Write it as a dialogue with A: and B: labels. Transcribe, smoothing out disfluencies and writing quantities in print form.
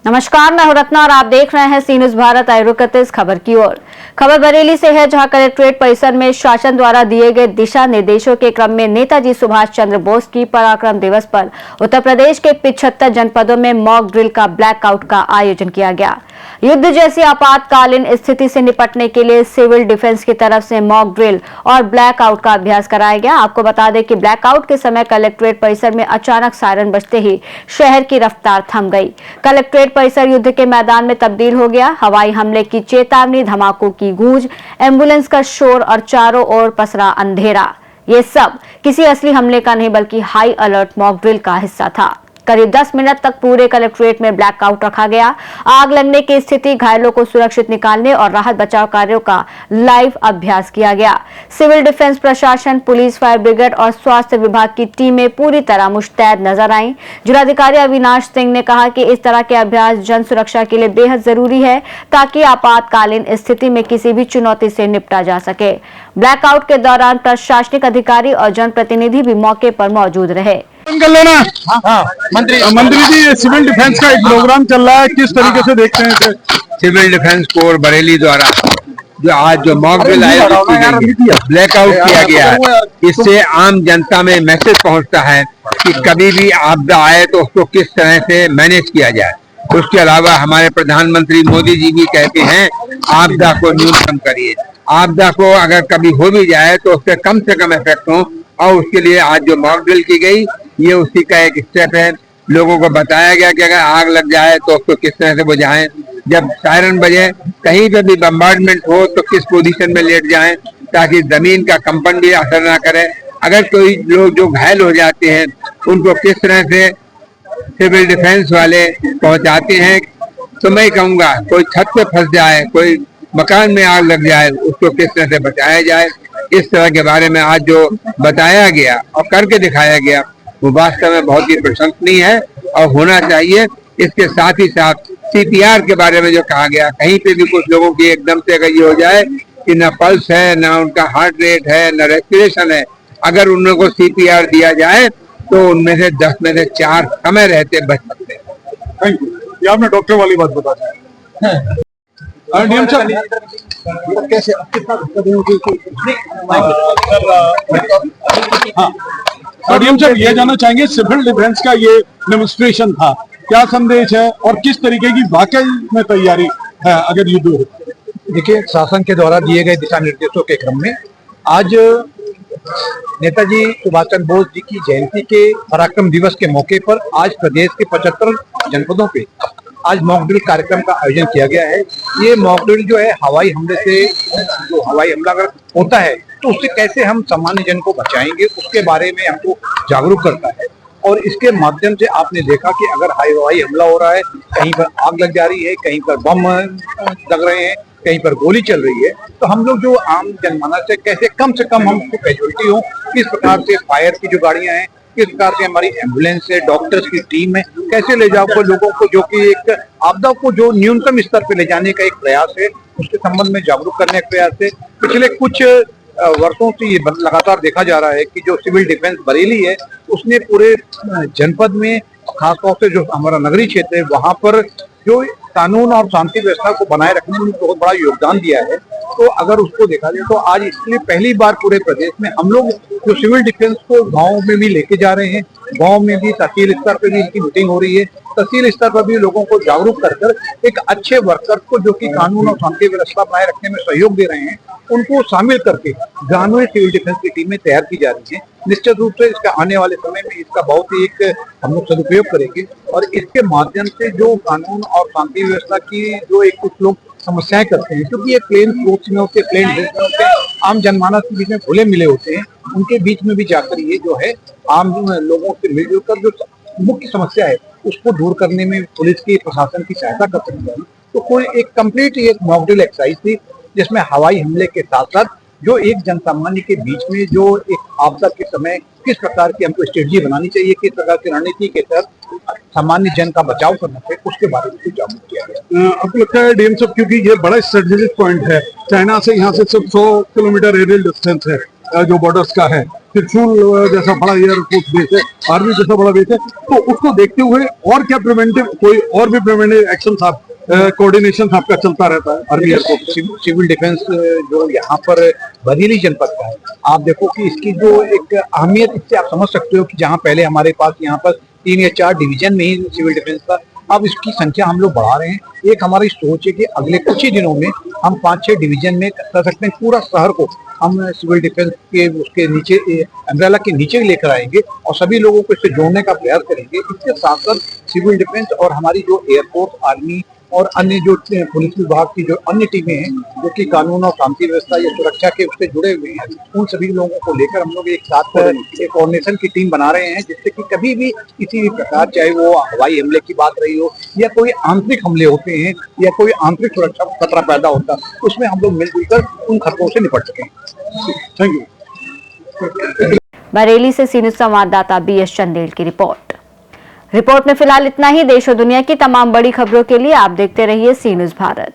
A: नमस्कार, मैं हूं रत्ना और आप देख रहे हैं सी न्यूज भारत। आए रुक करते इस खबर की ओर। खबर बरेली से है, जहां कलेक्ट्रेट परिसर में शासन द्वारा दिए गए दिशा निर्देशों के क्रम में नेताजी सुभाष चंद्र बोस की पराक्रम दिवस पर उत्तर प्रदेश के 75 जनपदों में मॉक ड्रिल का ब्लैकआउट का आयोजन किया गया। युद्ध जैसी आपातकालीन स्थिति से निपटने के लिए सिविल डिफेंस की तरफ से मॉक ड्रिल और ब्लैकआउट का अभ्यास कराया गया। आपको बता दें कि ब्लैकआउट के समय कलेक्ट्रेट परिसर में अचानक सायरन बजते ही शहर की रफ्तार थम गई। कलेक्ट्रेट परिसर युद्ध के मैदान में तब्दील हो गया। हवाई हमले की चेतावनी, धमाकों की गूंज, एम्बुलेंस का शोर और चारों ओर पसरा अंधेरा। ये सब किसी असली हमले का नहीं बल्कि हाई अलर्ट मॉक ड्रिल का हिस्सा था। करीब 10 मिनट तक पूरे कलेक्ट्रेट में ब्लैकआउट रखा गया। आग लगने की स्थिति, घायलों को सुरक्षित निकालने और राहत बचाव कार्यों का लाइव अभ्यास किया गया। सिविल डिफेंस प्रशासन, पुलिस, फायर ब्रिगेड और स्वास्थ्य विभाग की टीमें पूरी तरह मुस्तैद नजर आईं। जिलाधिकारी अविनाश सिंह ने कहा कि इस तरह के अभ्यास जन सुरक्षा के लिए बेहद जरूरी है, ताकि आपातकालीन स्थिति में किसी भी चुनौती से निपटा जा सके। ब्लैकआउट के दौरान प्रशासनिक अधिकारी और जनप्रतिनिधि भी मौके पर मौजूद रहे।
B: कर लेना। मंत्री जी, सिविल डिफेंस का एक प्रोग्राम चल रहा है, किस तरीके से देखते हैं इसे?
C: सिविल डिफेंस कोर बरेली द्वारा जो आज जो मॉक ड्रिल आयोजित की गई है, ब्लैकआउट किया गया है, इससे आम जनता में मैसेज पहुंचता है कि कभी भी आपदा आए तो उसको किस तरह से मैनेज किया जाए। उसके अलावा हमारे प्रधानमंत्री मोदी जी भी कहते हैं आपदा को न्यूनतम करिए। आपदा को अगर कभी हो भी जाए तो उससे कम इफेक्ट हो, और उसके लिए आज जो मॉक ड्रिल की गई ये उसी का एक स्टेप है। लोगों को बताया गया कि अगर आग लग जाए तो उसको किस तरह से बुझाएं, जब सायरन बजे कहीं पे भी बम्बार्डमेंट हो तो किस पोजीशन में लेट जाएं ताकि जमीन का कंपन भी असर ना करे। अगर कोई लोग जो घायल हो जाते हैं उनको किस तरह से सिविल डिफेंस वाले पहुंचाते हैं। तो मैं कहूँगा कोई छत पे फंस जाए, कोई मकान में आग लग जाए, उसको किस तरह से बचाया जाए, इस तरह के बारे में आज जो बताया गया और करके दिखाया गया वो वास्तव में बहुत ही प्रशंसनीय है और होना चाहिए। इसके साथ ही साथ CPR के बारे में जो कहा गया, कहीं पे भी कुछ लोगों की एकदम से अगर ये हो जाए कि न पल्स है, न उनका हार्ट रेट है, न रेस्पिरेशन है, अगर उन लोगों को CPR दिया जाए तो उनमें से 10 में से 4 समय रहते बच सकते हैं।
B: Thank you. ये आपने डॉक्टर वाली बात बता दी।
D: कैसे
B: डीएम साहब, ये जानना चाहेंगे सिविल डिफेंस का ये डेमोन्स्ट्रेशन था, क्या संदेश है और किस तरीके की वाकई में तैयारी है अगर युद्ध हो?
D: देखिए, शासन के द्वारा दिए गए दिशा निर्देशों के क्रम में आज नेताजी सुभाष चंद्र बोस जी की जयंती के पराक्रम दिवस के मौके पर आज प्रदेश के 75 जनपदों पे आज मॉक ड्रिल कार्यक्रम का आयोजन किया गया है। ये मॉक ड्रिल जो है हवाई हमले से, जो हवाई हमला अगर होता है तो उससे कैसे हम सामान्य जन को बचाएंगे उसके बारे में हमको जागरूक करता है। और इसके माध्यम से आपने देखा कि अगर हवाई हमला हो रहा है, कहीं पर आग लग जा रही है, कहीं पर बम लग रहे हैं, कहीं पर गोली चल रही है, तो हम लोग जो आम जनमानस से कैसे कम से कम हम उसको कैजुअलिटी हो, किस प्रकार से फायर की जो गाड़ियां हैं, किस प्रकार से हमारी एम्बुलेंस है, डॉक्टर्स की टीम है, कैसे ले जाओ को लोगों को जो कि एक आपदा को जो न्यूनतम स्तर पे ले जाने का एक प्रयास है, उसके संबंध में जागरूक करने का प्रयास है। पिछले कुछ वर्षों से ये लगातार देखा जा रहा है कि जो सिविल डिफेंस बरेली है उसने पूरे जनपद में, खासतौर से जो हमारा नगरीय क्षेत्र है वहां पर जो कानून और शांति व्यवस्था को बनाए रखने में बहुत बड़ा योगदान दिया है। तो अगर उसको देखा जाए तो आज इसलिए पहली बार पूरे प्रदेश में हम लोग जो सिविल डिफेंस को गाँव में भी लेके जा रहे हैं, गांव में भी तहसील स्तर पर भी इनकी मीटिंग हो रही है, तहसील स्तर पर भी लोगों को जागरूक कर एक अच्छे वर्कर्स को जो कि कानून और शांति व्यवस्था बनाए रखने में सहयोग दे रहे हैं उनको शामिल करके गांव में सिविल डिफेंस की टीमें तैयार की जा रही है। निश्चित रूप से इसका आने वाले समय में इसका बहुत ही एक हम लोग सदुपयोग करेंगे और इसके माध्यम से जो कानून और शांति व्यवस्था की जो एक कुछ लोग समस्याएं करते हैं, क्योंकि ये प्लेन स्पोर्ट्स में होते, प्लेन ड्रेस में होते, आम जनमानस के बीच में घुले मिले होते हैं, उनके बीच में भी जाकर ये जो है आम लोगों से मिलजुल कर जो मुख्य समस्या है उसको दूर करने में पुलिस की, प्रशासन की सहायता कर सकते हैं। तो कोई एक कंप्लीट एक मॉक ड्रिल एक्सरसाइज थी जिसमें हवाई हमले के साथ साथ जो एक जन सामान्य के बीच में जो एक आपदा के समय किस प्रकार की हमको स्ट्रेटजी बनानी चाहिए, किस प्रकार की रणनीति के तहत सामान्य जन का बचाव करना चाहिए, उसके बारे में जागरूक किया गया।
B: आपको लगता है डीएम साहब, क्योंकि ये बड़ा स्ट्रेटेजिक पॉइंट है, चाइना से यहाँ से सिर्फ 100 किलोमीटर एरियल डिस्टेंस है, जो बॉर्डर्स का है, त्रिशूल जैसा बड़ा एयरफोर्स बेस है, आर्मी जैसा बड़ा बेस है, तो उसको देखते हुए और क्या प्रिवेंटिव, कोई और भी प्रिवेंटिव एक्शन आप कोऑर्डिनेशन आपका चलता रहता है आर्मी एयरफोर्स?
D: सिविल डिफेंस जो यहाँ पर बरेली जनपद का है, आप देखो कि इसकी जो एक अहमियत, इससे आप समझ सकते हो कि जहाँ पहले हमारे पास यहाँ पर 3 या 4 डिवीजन में ही सिविल डिफेंस था, अब इसकी संख्या हम लोग बढ़ा रहे हैं। एक हमारी सोच है कि अगले कुछ ही दिनों में हम 5-6 डिवीजन में कर सकते हैं, पूरा शहर को हम सिविल डिफेंस के उसके नीचे अम्ब्रेला के नीचे लेकर आएंगे और सभी लोगों को इससे जोड़ने का प्रयास करेंगे। इसके साथ साथ सिविल डिफेंस और हमारी जो एयरफोर्स, आर्मी और अन्य जो पुलिस विभाग की जो अन्य टीमें हैं जो कि कानून और शांति व्यवस्था या सुरक्षा के उससे जुड़े हुए हैं, उन सभी लोगों को लेकर हम लोग एक साथ एक कोऑर्डिनेशन की टीम बना रहे हैं, जिससे कि कभी भी किसी भी प्रकार, चाहे वो हवाई हमले की बात रही हो या कोई आंतरिक हमले होते हैं या कोई आंतरिक सुरक्षा खतरा पैदा होता है, उसमें हम लोग मिलजुल कर उन खतरों से निपट सकें।
B: Thank you.
A: बरेली से सी न्यूज़ संवाददाता BS चंदेल की रिपोर्ट में फिलहाल इतना ही। देश और दुनिया की तमाम बड़ी खबरों के लिए आप देखते रहिए सी न्यूज़ भारत।